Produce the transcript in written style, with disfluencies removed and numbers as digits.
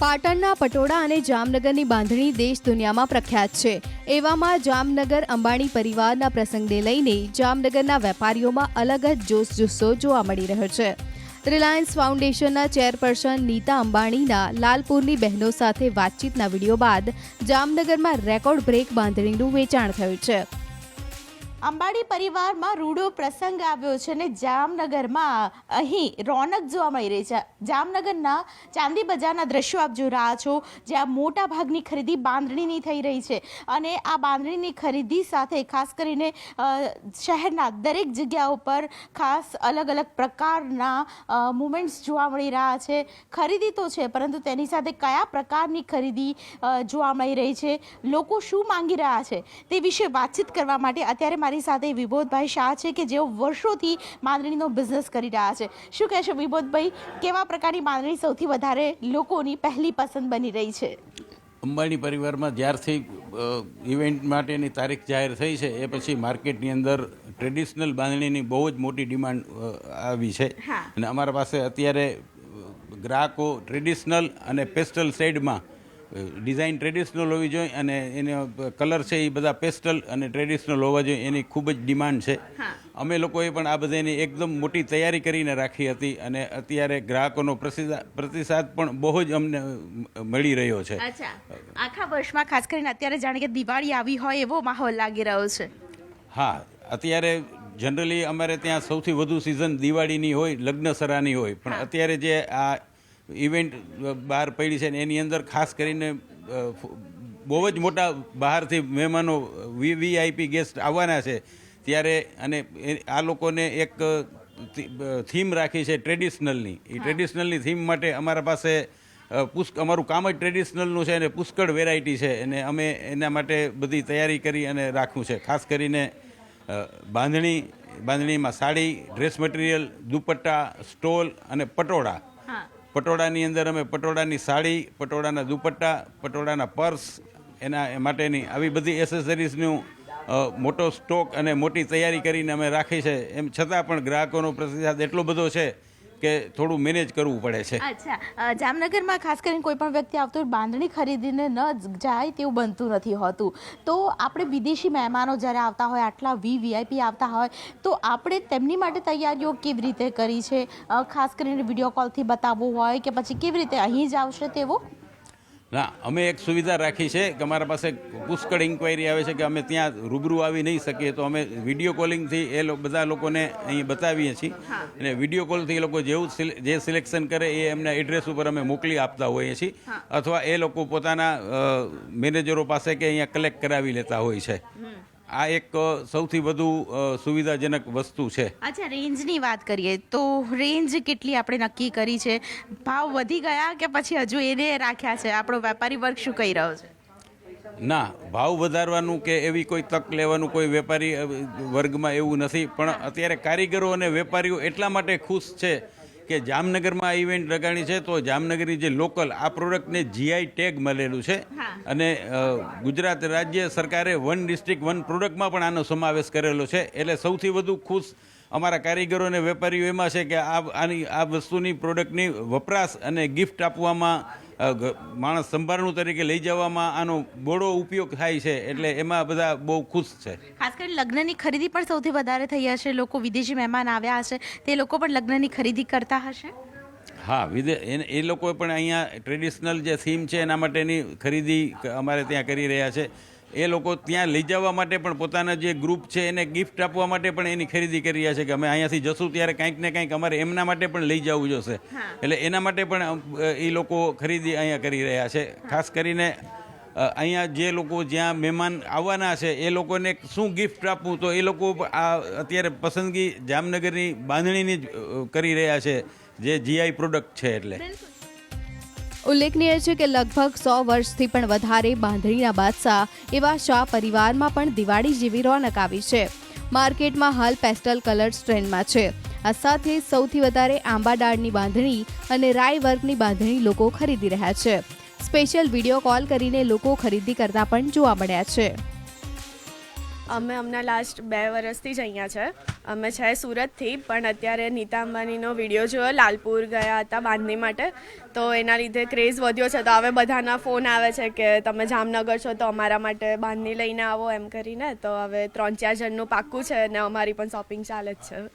પાટણના પટોળા અને જામનગરની બાંધણી દેશ દુનિયામાં પ્રખ્યાત છે। એવામાં જામનગર અંબાણી પરિવારના પ્રસંગને લઈને જામનગરના વેપારીઓમાં અલગ જ જોશ જુસ્સો જોવા મળી રહ્યો છે। રિલાયન્સ ફાઉન્ડેશનના ચેરપર્સન નીતા અંબાણીના લાલપુરની બહેનો સાથે વાતચીતના વિડીયો બાદ જામનગરમાં રેકોર્ડ બ્રેક બાંધણીનું વેચાણ થયું છે। અંબાણી પરિવારમાં રૂડો પ્રસંગ આવ્યો છે અને જામનગરમાં અહીં રોનક જોવા મળી રહી છે। જામનગરના ચાંદી બજારના દ્રશ્યો આપ જોઈ રહ્યા છો, જ્યાં મોટા ભાગની ખરીદી બાંધણીની થઈ રહી છે અને આ બાંધણીની ખરીદી સાથે ખાસ કરીને શહેરના દરેક જગ્યાઓ પર ખાસ અલગ અલગ પ્રકારના મુમેન્ટ્સ જોવા મળી રહ્યા છે। ખરીદી તો છે, પરંતુ તેની સાથે કયા પ્રકારની ખરીદી જોવા મળી રહી છે, લોકો શું માંગી રહ્યા છે તે વિશે વાતચીત કરવા માટે અત્યારે મારી સાથે વિબોધભાઈ શાહ છે કે જેઓ વર્ષોથી બાંધણીનો બિઝનેસ કરી રહ્યા છે। શું કહેશો વિબોધભાઈ, કેવા પ્રકારની બાંધણી સૌથી વધારે લોકોની પહેલી પસંદ બની રહી છે? અંબાણી પરિવારમાં જ્યારથી ઇવેન્ટ માટેની તારીખ જાહેર થઈ છે એ પછી માર્કેટની અંદર ટ્રેડિશનલ બાંધણીની બહુ જ મોટી ડિમાન્ડ આવી છે અને અમારા પાસે અત્યારે ગ્રાહકો ટ્રેડિશનલ અને પેસ્ટલ શેડમાં ડિઝાઇન ટ્રેડિશનલ હોવી જોઈએ અને એનો કલર છે એ બધા પેસ્ટલ અને ટ્રેડિશનલ હોવા જોઈએ, એની ખૂબ જ ડિમાન્ડ છે। અમે લોકોએ પણ આ બધાની એકદમ મોટી તૈયારી કરીને રાખી હતી અને અત્યારે ગ્રાહકોનો પ્રતિસાદ પણ બહુ જ અમને મળી રહ્યો છે। આખા વર્ષમાં ખાસ કરીને અત્યારે જાણે કે દિવાળી આવી હોય એવો માહોલ લાગી રહ્યો છે। હા, અત્યારે જનરલી અમારે ત્યાં સૌથી વધુ સિઝન દિવાળીની હોય, લગ્નસરાની હોય, પણ અત્યારે જે આ ઇવેન્ટ બહાર પડી છે ને એની અંદર ખાસ કરીને બહુ જ મોટા બહારથી મહેમાનો વીઆઈપી ગેસ્ટ આવવાના છે ત્યારે અને આ લોકોને એક થીમ રાખી છે ટ્રેડિશનલની। એ ટ્રેડિશનલની થીમ માટે અમારા પાસે અમારું કામ જ ટ્રેડિશનલનું છે અને પુષ્કળ વેરાયટી છે અને અમે એના માટે બધી તૈયારી કરી અને રાખવું છે। ખાસ કરીને બાંધણીમાં sari, dress material, dupatta, stole અને પટોળા। પટોળાની અંદર અમે પટોળાની સાડી, પટોળાના દુપટ્ટા, પટોળાના પર્સ, એના માટેની આવી બધી એસેસરીઝનું મોટો સ્ટોક અને મોટી તૈયારી કરીને અમે રાખી છે। એમ છતાં પણ ગ્રાહકોનો પ્રતિસાદ એટલો બધો છે કે થોડું મેનેજ કરવું પડે છે। અચ્છા, જામનગરમાં ખાસ કરીને કોઈ પણ વ્યક્તિ આવતો બાંધણી ખરીદીને ન જાય તેવું બનતું નથી હોતું, તો આપણે વિદેશી મહેમાનો જ્યારે આવતા હોય, આટલા વીઆઈપી આવતા હોય, તો આપણે તેમની માટે તૈયારીઓ કેવી રીતે કરી છે? ખાસ કરીને વિડીયો કોલથી બતાવવું હોય કે પછી કેવી રીતે અહીં જ આવશે તેવો? ના, અમે એક સુવિધા રાખી છે કે અમારા પાસે પુષ્કળ ઇન્ક્વાયરી આવે છે કે અમે ત્યાં રૂબરૂ આવી નહીં શકીએ તો અમે વિડીયો કોલિંગથી બધા લોકોને અહીં બતાવીએ છીએ અને વિડીયો કોલથી એ લોકો જે સિલેક્શન કરે એ એમના એડ્રેસ ઉપર અમે મોકલી આપતા હોઈએ છીએ અથવા એ લોકો પોતાના મેનેજરો પાસે કે અહીંયા કલેક્ટ કરાવી લેતા હોય છે। આ એક સૌથી વધુ સુવિધાજનક વસ્તુ છે। અચ્છા, રેન્જની વાત કરીએ તો રેન્જ કેટલી આપણે નક્કી કરી છે? ભાવ વધી ગયા કે પછી હજુ એને રાખ્યા છે? આપણો વેપારી વર્ગ શું કહી રહ્યો છે? ના, ભાવ વધારવાનું કે એવી કોઈ તક લેવાનું કોઈ વેપારી વર્ગમાં એવું નથી, પણ અત્યારે કારીગરો અને વેપારીઓ એટલા માટે ખુશ છે કે જામનગરમાં આ ઇવેન્ટ લગાડી છે તો જામનગરની જે લોકલ આ પ્રોડક્ટને જીઆઈ ટેગ મળેલું છે અને ગુજરાત રાજ્ય સરકારે 1 ડિસ્ટ્રિક્ટ 1 પ્રોડક્ટમાં પણ આનો સમાવેશ કરેલો છે। એટલે સૌથી વધુ ખુશ અમારા કારીગરો અને વેપારીઓ એમાં છે કે આ વસ્તુની પ્રોડક્ટની વપરાશ અને ગિફ્ટ આપવામાં માણસ સંભારણું તરીકે લઈ જવામાં આનો બહોળો ઉપયોગ થાય છે, એટલે એમાં બધા બહુ ખુશ છે। ખાસ કરીને લગ્નની ખરીદી પણ સૌથી વધારે થઈ હશે, લોકો વિદેશી મહેમાન આવ્યા હશે તે લોકો પણ લગ્નની ખરીદી કરતા હશે? હા, એ લોકો પણ અહીંયા ટ્રેડિશનલ જે થીમ છે એના માટેની ખરીદી અમારે ત્યાં કરી રહ્યા છે। એ લોકો ત્યાં લઈ જવા માટે પણ પોતાના જે ગ્રુપ છે એને ગિફ્ટ આપવા માટે પણ એની ખરીદી કરી રહ્યા છે કે અમે અહીંયાથી જશું ત્યારે કંઈક ને કંઈક અમારે એમના માટે પણ લઈ જવું જોશે, એટલે એના માટે પણ એ લોકો ખરીદી અહીંયા કરી રહ્યા છે। ખાસ કરીને અહીંયા જે લોકો જ્યાં મહેમાન આવવાના છે એ લોકોને શું ગિફ્ટ આપવું, તો એ લોકો આ અત્યારે પસંદગી જામનગરની બાંધણીની જ કરી રહ્યા છે જે જીઆઈ પ્રોડક્ટ છે। એટલે ઉલ્લેખનીય છે કે લગભગ 100 વર્ષથી પણ વધારે બાંધણીના બાદશાહ એવા શાહ પરિવારમાં પણ દિવાળી જેવી રોનક આવી છે। માર્કેટમાં હાલ પેસ્ટલ કલર્સ ટ્રેન્ડમાં છે। આ સાથે સૌથી વધારે આંબા ડાળની બાંધણી અને રાય વર્કની બાંધણી લોકો ખરીદી રહ્યા છે। સ્પેશિયલ વિડીયો કોલ કરીને લોકો ખરીદી કરતા પણ જોવા મળ્યા છે। અમે હમણાં લાસ્ટ 2 વર્ષથી જ અહીંયા છે. અમે છે સુરતથી, પણ અત્યારે નીતા અંબાણીનો વિડીયો જોયો, લાલપુર ગયા હતા બાંધણી માટે, તો એના લીધે ક્રેઝ વધ્યો છે. તો હવે બધાના ફોન આવે છે કે તમે જામનગર છો તો અમારા માટે બાંધણી લઈને આવો એમ કરીને. તો હવે 3-4 જણનું પાક્કું છે અને અમારી પણ શોપિંગ ચાલે જ છે.